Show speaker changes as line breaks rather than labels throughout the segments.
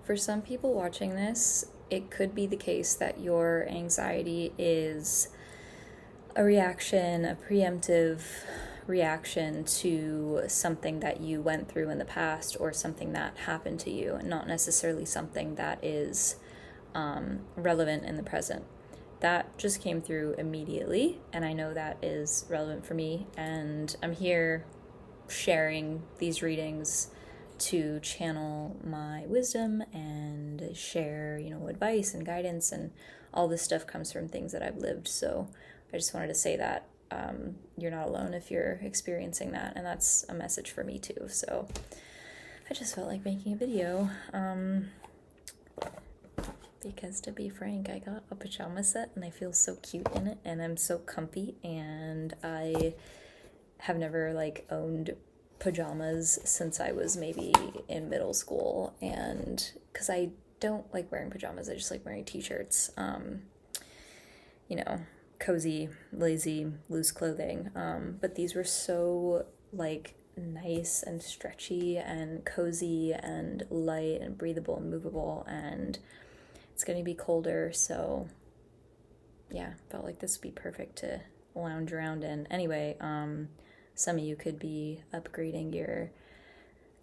For some people watching this, it could be the case that your anxiety is a reaction, a preemptive reaction to something that you went through in the past or something that happened to you, and not necessarily something that is relevant in the present. That just came through immediately, and I know that is relevant for me, and I'm here sharing these readings to channel my wisdom and share, advice and guidance, and all this stuff comes from things that I've lived. So I just wanted to say that you're not alone if you're experiencing that, and that's a message for me too. So I just felt like making a video because, to be frank, I got a pajama set and I feel so cute in it, and I'm so comfy, and I have never owned pajamas since I was maybe in middle school, and because I don't like wearing pajamas, I just like wearing t-shirts, cozy, lazy, loose clothing, but these were so nice and stretchy and cozy and light and breathable and movable, and it's going to be colder, so yeah, felt like this would be perfect to lounge around in. Anyway, some of you could be upgrading your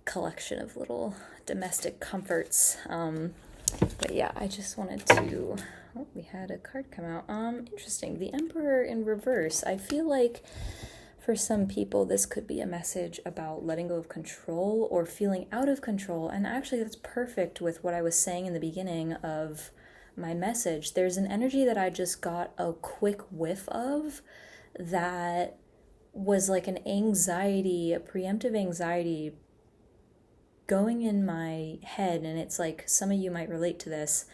collection of little domestic comforts. But yeah, I just wanted to... Oh, we had a card come out. Interesting. The Emperor in reverse. I feel like for some people this could be a message about letting go of control or feeling out of control. And actually that's perfect with what I was saying in the beginning of my message. There's an energy that I just got a quick whiff of that was like an anxiety, a preemptive anxiety going in my head, and it's like some of you might relate to this,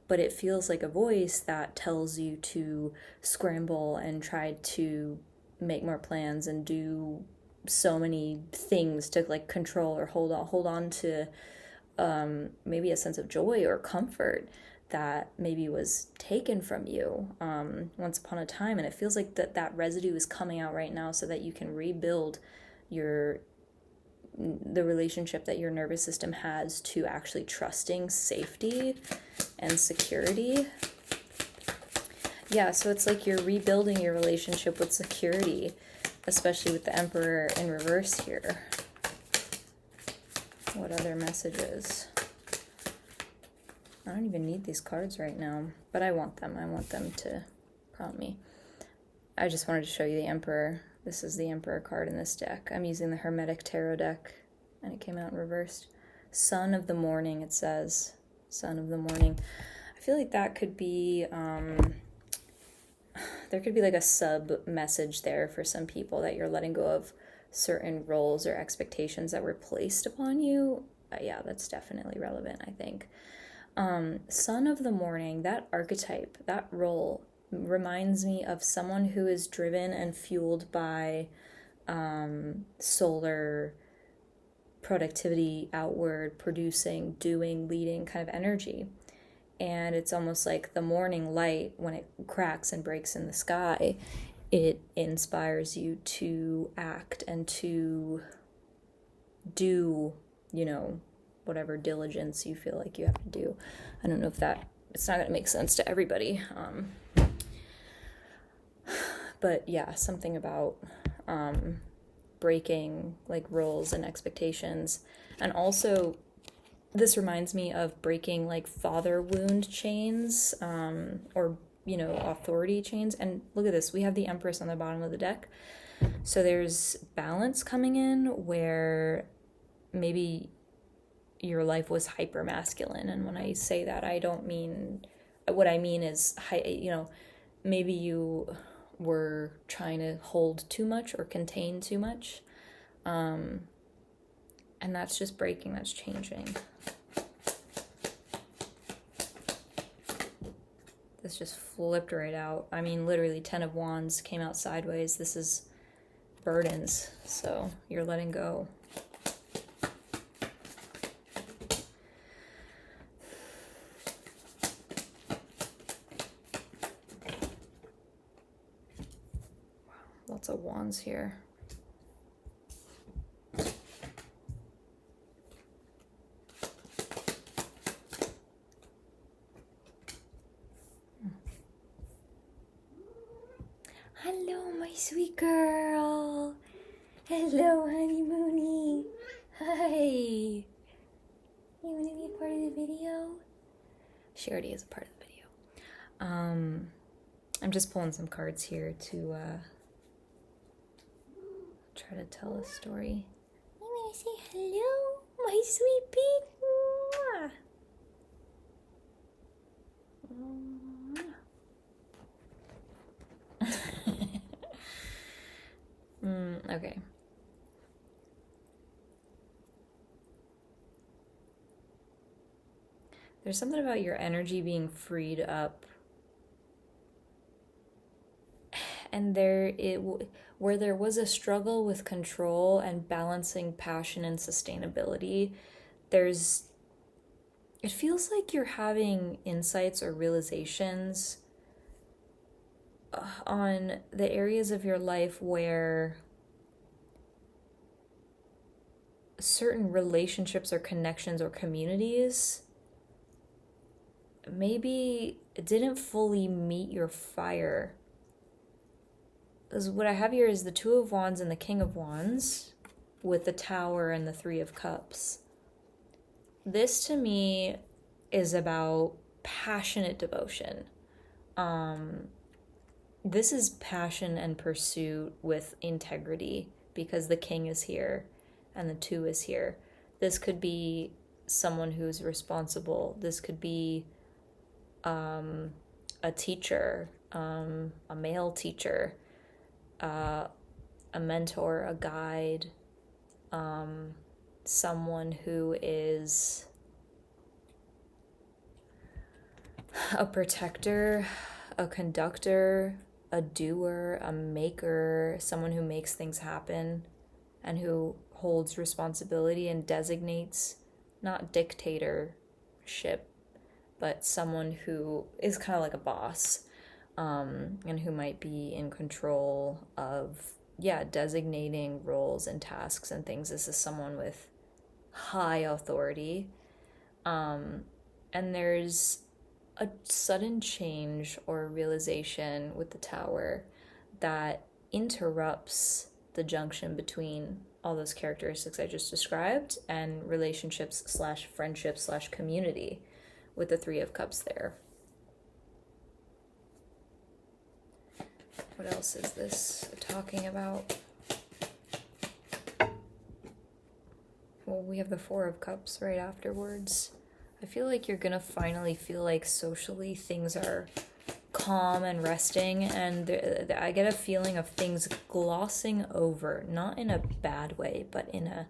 but it feels like a voice that tells you to scramble and try to make more plans and do so many things to control or hold on to maybe a sense of joy or comfort that maybe was taken from you once upon a time, and it feels like that residue is coming out right now so that you can rebuild the relationship that your nervous system has to actually trusting safety and security. Yeah, so it's like you're rebuilding your relationship with security, especially with the Emperor in reverse here. What other messages? I don't even need these cards right now, but I want them. I want them to prompt me. I just wanted to show you the Emperor. This is the Emperor card in this deck. I'm using the Hermetic Tarot deck, and it came out in reversed. Son of the Morning, it says. Son of the Morning. I feel like that could be, there could be a sub-message there for some people, that you're letting go of certain roles or expectations that were placed upon you. Yeah, that's definitely relevant, I think. Son of the Morning, that archetype, that role, reminds me of someone who is driven and fueled by solar productivity, outward, producing, doing, leading kind of energy. And it's almost like the morning light, when it cracks and breaks in the sky, it inspires you to act and to do, whatever diligence you feel like you have to do. I don't know if it's not going to make sense to everybody. But yeah, something about breaking roles and expectations. And also, this reminds me of breaking father wound chains, or authority chains. And look at this, we have the Empress on the bottom of the deck. So there's balance coming in where maybe your life was hyper masculine, and when I say that, I don't mean, what I mean is, maybe you were trying to hold too much or contain too much, and that's just breaking, that's changing. This just flipped right out. I mean, literally 10 of Wands came out sideways. This is burdens, so you're letting go. Lots of Wands here. Hello, my sweet girl. Hello, honeymoony. Hi. You want to be a part of the video? She already is a part of the video. I'm just pulling some cards here to try to tell a story. You want to say hello, my sweet pea? Okay. There's something about your energy being freed up, and where there was a struggle with control and balancing passion and sustainability, it feels like you're having insights or realizations on the areas of your life where certain relationships or connections or communities maybe didn't fully meet your fire. Because what I have here is the Two of Wands and the King of Wands with the Tower and the Three of Cups. This to me is about passionate devotion. This is passion and pursuit with integrity because the King is here and the Two is here. This could be someone who's responsible. This could be a teacher, a male teacher, a mentor, a guide, someone who is a protector, a conductor, a doer, a maker, someone who makes things happen and who holds responsibility and designates, not dictatorship, but someone who is kind of like a boss, and who might be in control of, designating roles and tasks and things. This is someone with high authority. And there's a sudden change or realization with the Tower that interrupts the junction between all those characteristics I just described and relationships / friendships / community with the Three of Cups there. What else is this talking about? Well, we have the Four of Cups right afterwards. I feel like you're gonna finally feel like socially things are calm and resting, and I get a feeling of things glossing over, not in a bad way, but in a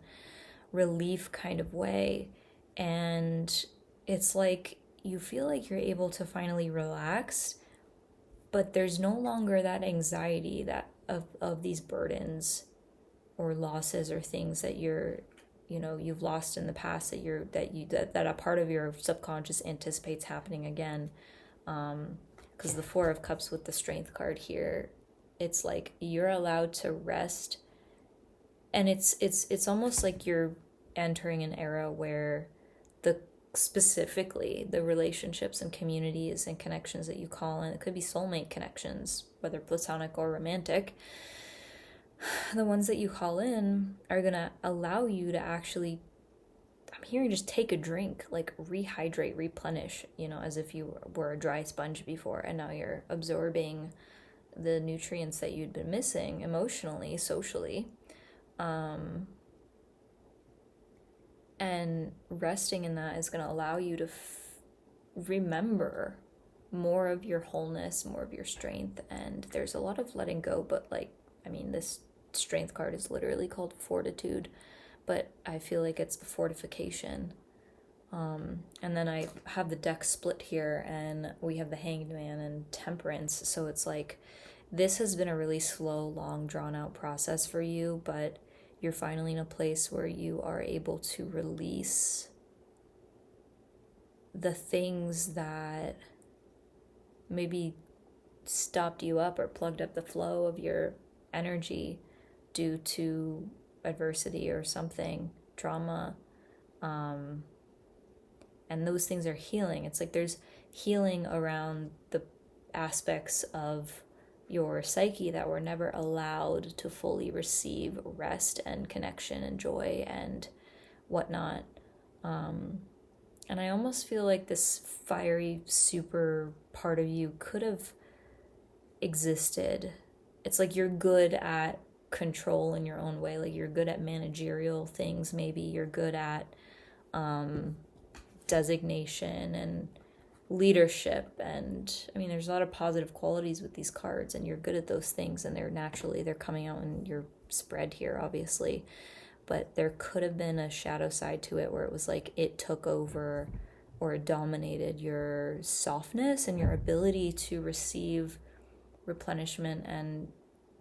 relief kind of way. And it's like you feel like you're able to finally relax, but there's no longer that anxiety that of these burdens or losses or things that you've lost in the past that a part of your subconscious anticipates happening again. Because the Four of Cups with the Strength card here, it's like you're allowed to rest, and it's almost like you're entering an era where specifically the relationships and communities and connections that you call in, it could be soulmate connections, whether platonic or romantic, the ones that you call in are gonna allow you to actually, I'm hearing, just take a drink, like rehydrate, replenish, as if you were a dry sponge before, and now you're absorbing the nutrients that you'd been missing emotionally, socially. And resting in that is going to allow you to remember more of your wholeness, more of your strength. And there's a lot of letting go, but this Strength card is literally called Fortitude, but I feel like it's fortification. And then I have the deck split here, and we have the Hanged Man and Temperance. So it's like this has been a really slow, long, drawn out process for you, but you're finally in a place where you are able to release the things that maybe stopped you up or plugged up the flow of your energy due to adversity or something, trauma. And those things are healing. It's like there's healing around the aspects of your psyche that were never allowed to fully receive rest and connection and joy and whatnot. And I almost feel like this fiery, super part of you could have existed. It's like you're good at control in your own way. Like you're good at managerial things, maybe. You're good at designation and leadership. And I mean, there's a lot of positive qualities with these cards, and you're good at those things, and they're coming out in your spread here, obviously. But there could have been a shadow side to it where it was like it took over or dominated your softness and your ability to receive replenishment and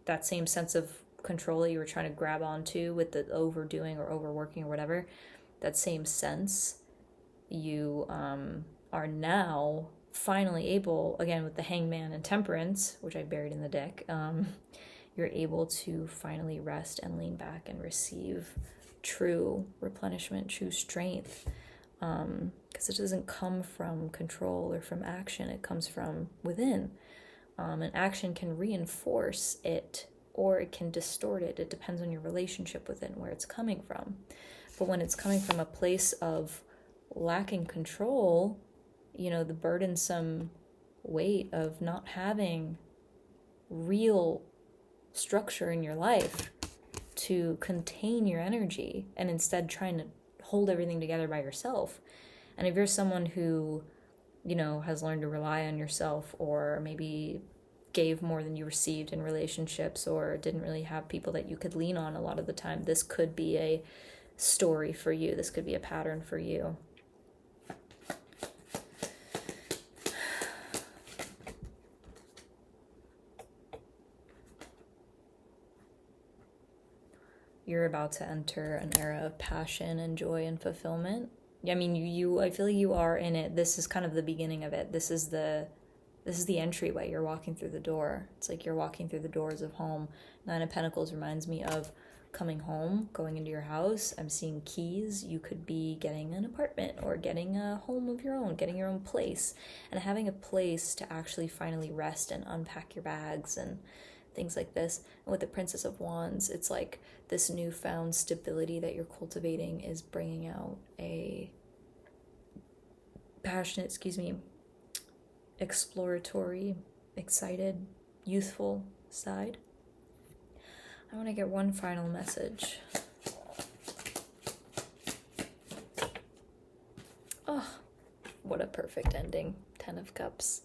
that same sense of control that you were trying to grab onto with the overdoing or overworking or whatever. That same sense, you are now finally able, again with the Hangman and Temperance, which I buried in the deck, you're able to finally rest and lean back and receive true replenishment, true strength. Because it doesn't come from control or from action, it comes from within. And action can reinforce it or it can distort it. It depends on your relationship with it and where it's coming from. But when it's coming from a place of lacking control, the burdensome weight of not having real structure in your life to contain your energy and instead trying to hold everything together by yourself. And if you're someone who, has learned to rely on yourself, or maybe gave more than you received in relationships, or didn't really have people that you could lean on a lot of the time, this could be a story for you. This could be a pattern for you. You're about to enter an era of passion and joy and fulfillment. I mean, I feel like you are in it. This is kind of the beginning of it. This is the entryway. You're walking through the door. It's like you're walking through the doors of home. Nine of Pentacles reminds me of coming home, going into your house. I'm seeing keys. You could be getting an apartment or getting a home of your own, getting your own place, and having a place to actually finally rest and unpack your bags and things like this. And with the Princess of Wands, it's like this newfound stability that you're cultivating is bringing out a passionate, exploratory, excited, youthful side. I want to get one final message. Oh, what a perfect ending. 10 of Cups.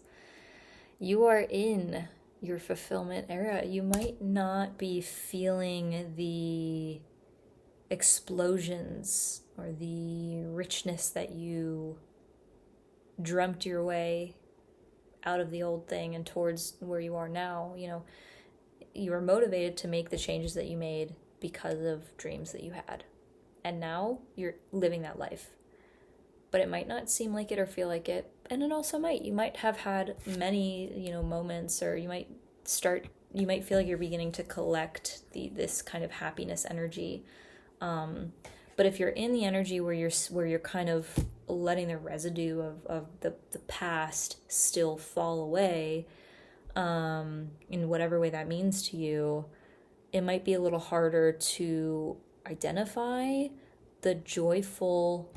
You are in your fulfillment era. You might not be feeling the explosions or the richness that you dreamt your way out of the old thing and towards where you are now. You were motivated to make the changes that you made because of dreams that you had. And now you're living that life. But it might not seem like it or feel like it. And it also might. You might have had many, moments, or you might feel like you're beginning to collect this kind of happiness energy. But if you're in the energy where you're kind of letting the residue of the past still fall away, in whatever way that means to you, it might be a little harder to identify the joyful,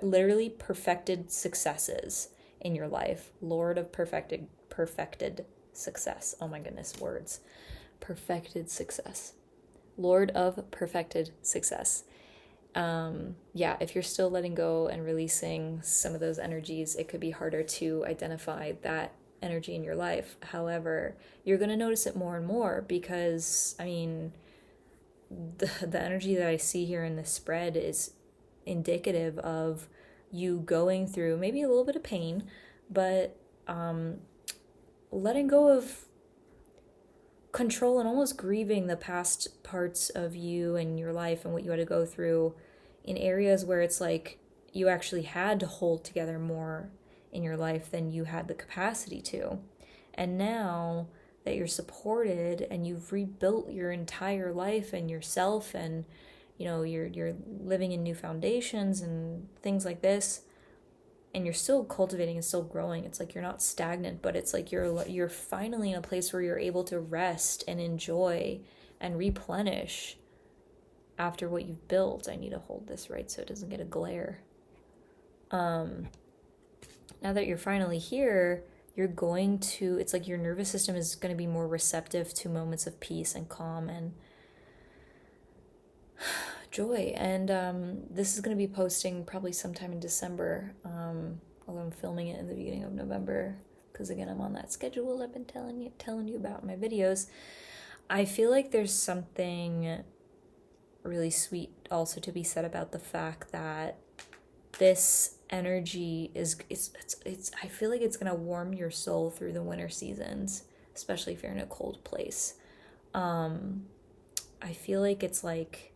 literally perfected successes in your life. Lord of perfected success. Oh my goodness, words. Perfected success. Lord of perfected success. If you're still letting go and releasing some of those energies, it could be harder to identify that energy in your life. However, you're going to notice it more and more because, the energy that I see here in this spread is indicative of you going through maybe a little bit of pain, but letting go of control and almost grieving the past parts of you and your life and what you had to go through in areas where it's like you actually had to hold together more in your life than you had the capacity to. And now that you're supported and you've rebuilt your entire life and yourself, and you're living in new foundations and things like this, and you're still cultivating and still growing. It's like you're not stagnant, but it's like you're finally in a place where you're able to rest and enjoy and replenish after what you've built. I need to hold this right so it doesn't get a glare. Now that you're finally here, you're going to, it's like your nervous system is going to be more receptive to moments of peace and calm and joy. And this is going to be posting probably sometime in December, although I'm filming it in the beginning of November, because again, I'm on that schedule I've been telling you about in my videos. I feel like there's something really sweet also to be said about the fact that this energy is it's I feel like it's gonna warm your soul through the winter seasons, especially if you're in a cold place. I feel like it's like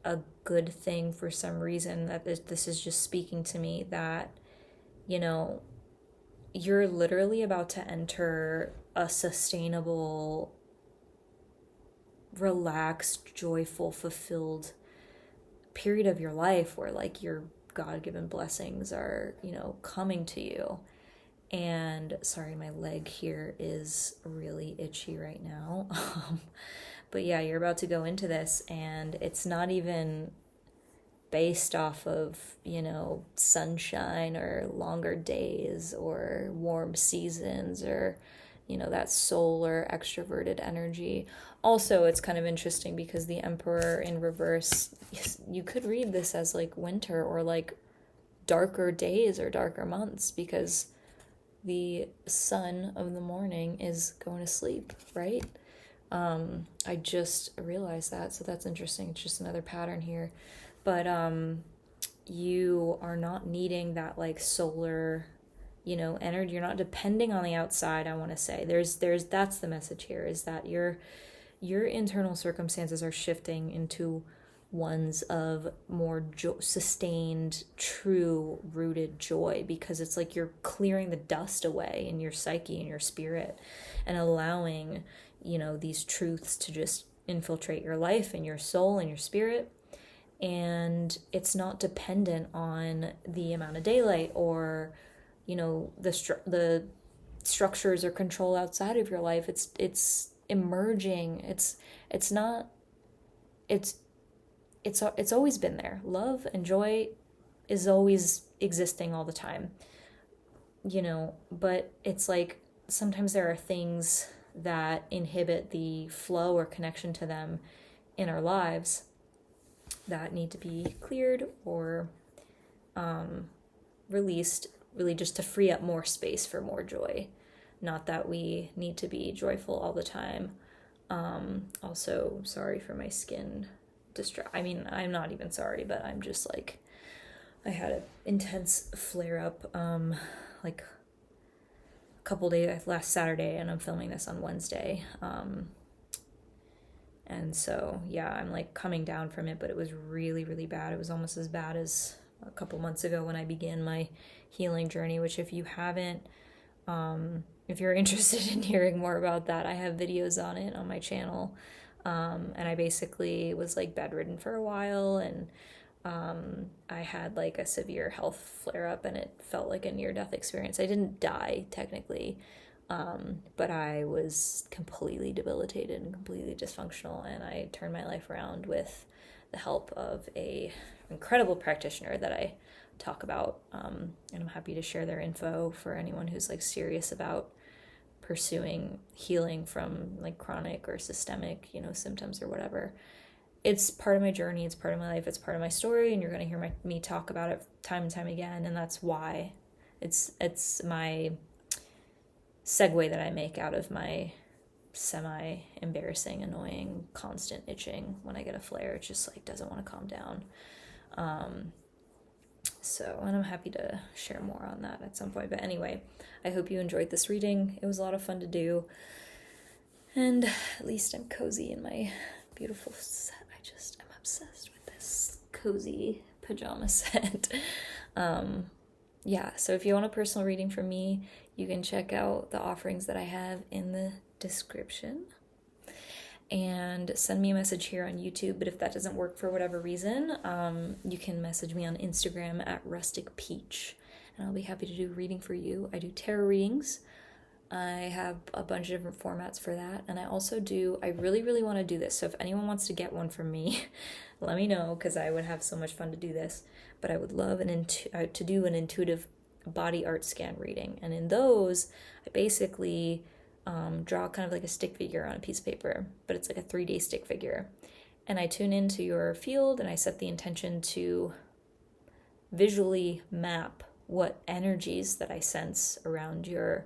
a good thing for some reason that this is just speaking to me that, you know, you're literally about to enter a sustainable, relaxed, joyful, fulfilled period of your life where like your God-given blessings are, you know, coming to you. And sorry, my leg here is really itchy right now. But yeah, you're about to go into this, and it's not even based off of, you know, sunshine or longer days or warm seasons or, you know, that solar extroverted energy. Also, it's kind of interesting because the Emperor in reverse, you could read this as like winter or like darker days or darker months, because the sun of the morning is going to sleep, right? I just realized that, so that's interesting. It's just another pattern here. But you are not needing that like solar, you know, energy. You're not depending on the outside, I want to say. There's that's the message here, is that your internal circumstances are shifting into ones of more sustained, true, rooted joy, because it's like you're clearing the dust away in your psyche and your spirit and allowing, you know, these truths to just infiltrate your life and your soul and your spirit. And it's not dependent on the amount of daylight or, you know, the structures or control outside of your life. It's emerging. It's always been there. Love and joy is always existing all the time, you know, but it's like sometimes there are things that inhibit the flow or connection to them in our lives that need to be cleared or released, really just to free up more space for more joy. Not that we need to be joyful all the time. Also, sorry for my skin I mean, I'm not even sorry, but I'm just like, I had an intense flare up like a couple days last Saturday, and I'm filming this on Wednesday. And so yeah, I'm like coming down from it, but it was really, really bad. It was almost as bad as a couple months ago when I began my healing journey, which if you haven't, if you're interested in hearing more about that, I have videos on it on my channel. And I basically was like bedridden for a while, and I had like a severe health flare up, and it felt like a near-death experience. I didn't die technically, but I was completely debilitated and completely dysfunctional, and I turned my life around with the help of a incredible practitioner that I talk about, and I'm happy to share their info for anyone who's like serious about pursuing healing from like chronic or systemic, you know, symptoms or whatever. It's part of my journey, it's part of my life, it's part of my story, and you're going to hear me talk about it time and time again, and that's why it's my segue that I make out of my semi-embarrassing, annoying, constant itching when I get a flare. It just like doesn't want to calm down. So, and I'm happy to share more on that at some point. But anyway, I hope you enjoyed this reading. It was a lot of fun to do. And at least I'm cozy in my beautiful set. I'm obsessed with this cozy pajama set. Yeah, so if you want a personal reading from me, you can check out the offerings that I have in the description. And send me a message here on YouTube. But if that doesn't work for whatever reason, you can message me on Instagram at Rustic Peach. and I'll be happy to do a reading for you. I do tarot readings. I have a bunch of different formats for that, and I also do, I really, really want to do this, so if anyone wants to get one from me, let me know, because I would have so much fun to do this, but I would love to do an intuitive body art scan reading, and in those, I basically draw kind of like a stick figure on a piece of paper, but it's like a 3D stick figure, and I tune into your field, and I set the intention to visually map what energies that I sense around your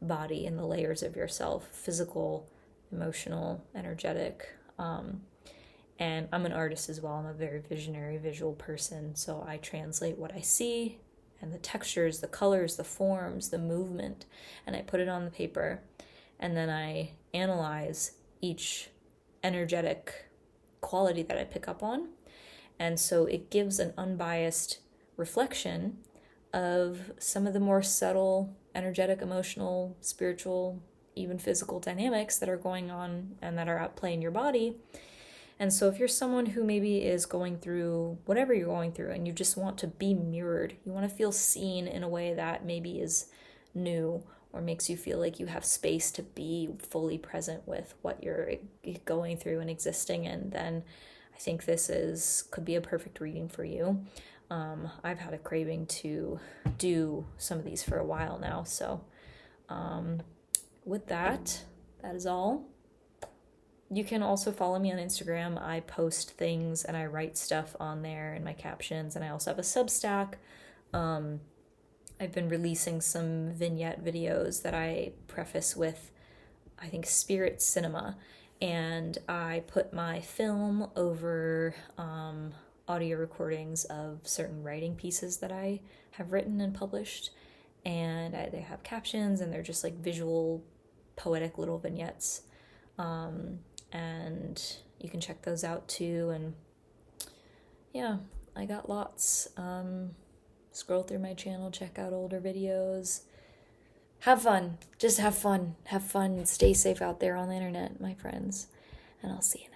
body and the layers of yourself, physical, emotional, energetic. And I'm an artist as well. I'm a very visionary, visual person. So I translate what I see and the textures, the colors, the forms, the movement, and I put it on the paper. And then I analyze each energetic quality that I pick up on. And so it gives an unbiased reflection of some of the more subtle, energetic, emotional, spiritual, even physical dynamics that are going on and that are at play in your body. And so if you're someone who maybe is going through whatever you're going through and you just want to be mirrored, you want to feel seen in a way that maybe is new or makes you feel like you have space to be fully present with what you're going through and existing in, then I think could be a perfect reading for you. I've had a craving to do some of these for a while now, so with that is all. You can also follow me on Instagram. I post things and I write stuff on there in my captions, and I also have a Substack. I've been releasing some vignette videos that I preface with, I think, spirit cinema, and I put my film over audio recordings of certain writing pieces that I have written and published, and they have captions, and they're just like visual, poetic little vignettes, and you can check those out too. And yeah, I got lots. Scroll through my channel, check out older videos, have fun, just have fun, stay safe out there on the internet, my friends, and I'll see you next time.